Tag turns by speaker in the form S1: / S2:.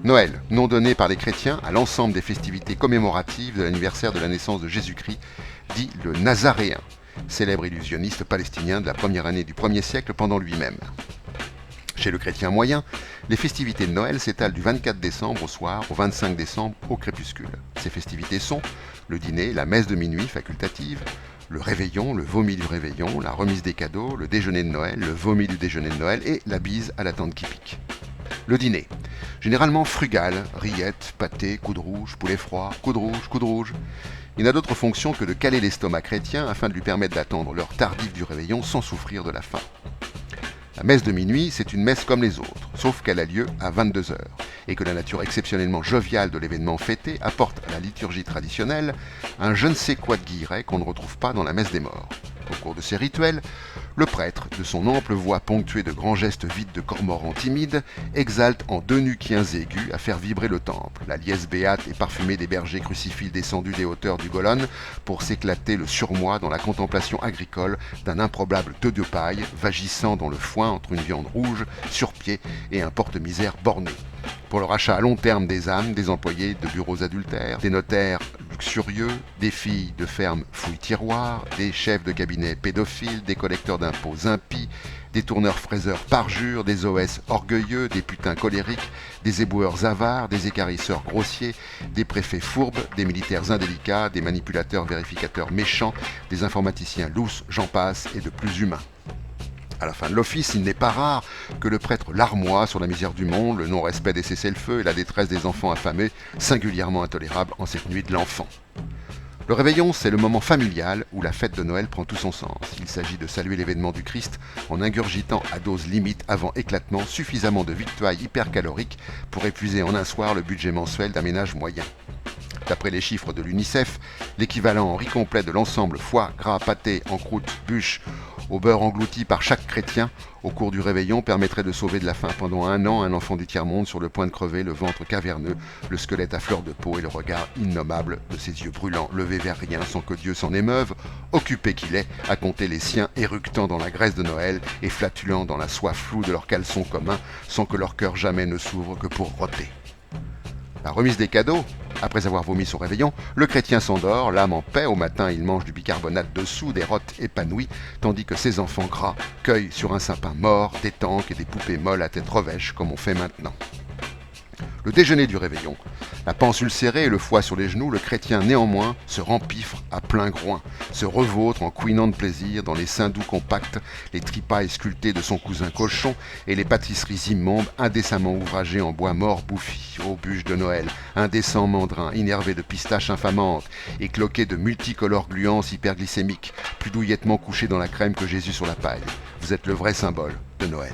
S1: Noël, nom donné par les chrétiens à l'ensemble des festivités commémoratives de l'anniversaire de la naissance de Jésus-Christ, dit le Nazaréen, célèbre illusionniste palestinien de la première année du 1er siècle pendant lui-même. Chez le chrétien moyen, les festivités de Noël s'étalent du 24 décembre au soir au 25 décembre au crépuscule. Ces festivités sont le dîner, la messe de minuit facultative, le réveillon, le vomi du réveillon, la remise des cadeaux, le déjeuner de Noël, le vomi du déjeuner de Noël et la bise à la tante qui pique. Le dîner, généralement frugal, rillettes, pâté, coups de rouge, poulet froid, coups de rouge, coups de rouge. Il n'a d'autre fonction que de caler l'estomac chrétien afin de lui permettre d'attendre l'heure tardive du réveillon sans souffrir de la faim. La messe de minuit, c'est une messe comme les autres, sauf qu'elle a lieu à 22 heures, et que la nature exceptionnellement joviale de l'événement fêté apporte à la liturgie traditionnelle un je ne sais quoi de guilleret qu'on ne retrouve pas dans la messe des morts. Au cours de ces rituels, le prêtre, de son ample voix ponctuée de grands gestes vides de cormoran timide, exalte en deux nuquiens aigus à faire vibrer le temple. La liesse béate et parfumée des bergers crucifix descendus des hauteurs du Golone pour s'éclater le surmoi dans la contemplation agricole d'un improbable teu de paille vagissant dans le foin entre une viande rouge sur pied et un porte-misère borné. Pour le rachat à long terme des âmes, des employés de bureaux adultères, des notaires luxurieux, des filles de ferme fouille-tiroirs, des chefs de cabinet pédophiles, des collecteurs d'impôts impies, des tourneurs-fraiseurs parjures, des OS orgueilleux, des putains colériques, des éboueurs avares, des écarisseurs grossiers, des préfets fourbes, des militaires indélicats, des manipulateurs vérificateurs méchants, des informaticiens lousses, j'en passe, et de plus humains. À la fin de l'office, il n'est pas rare que le prêtre larmoie sur la misère du monde, le non-respect des cessez-le-feu et la détresse des enfants affamés, singulièrement intolérable en cette nuit de l'enfant. Le réveillon, c'est le moment familial où la fête de Noël prend tout son sens. Il s'agit de saluer l'événement du Christ en ingurgitant à dose limite avant éclatement suffisamment de victuailles hypercaloriques pour épuiser en un soir le budget mensuel d'un ménage moyen. D'après les chiffres de l'UNICEF, l'équivalent en riz complet de l'ensemble foie, gras, pâté, en croûte, bûche, au beurre englouti par chaque chrétien au cours du réveillon permettrait de sauver de la faim pendant un an un enfant du tiers-monde sur le point de crever, le ventre caverneux, le squelette à fleur de peau et le regard innommable de ses yeux brûlants levés vers rien sans que Dieu s'en émeuve, occupé qu'il est à compter les siens éructant dans la graisse de Noël et flatulant dans la soie floue de leurs caleçons communs sans que leur cœur jamais ne s'ouvre que pour roter. La remise des cadeaux. Après avoir vomi son réveillon, le chrétien s'endort, l'âme en paix. Au matin, il mange du bicarbonate de soude des rottes épanouies, tandis que ses enfants gras cueillent sur un sapin mort des tanques et des poupées molles à tête revêche, comme on fait maintenant. Le déjeuner du réveillon. La panse ulcérée et le foie sur les genoux, le chrétien néanmoins se rempiffre à plein groin, se revautre en couinant de plaisir dans les seins doux compacts, les tripailles sculptées de son cousin cochon et les pâtisseries immondes indécemment ouvragées en bois mort bouffi, aux bûches de Noël, indécent mandrin, innervé de pistaches infamantes et cloqué de multicolores gluances hyperglycémiques, plus douillettement couché dans la crème que Jésus sur la paille. Vous êtes le vrai symbole de Noël.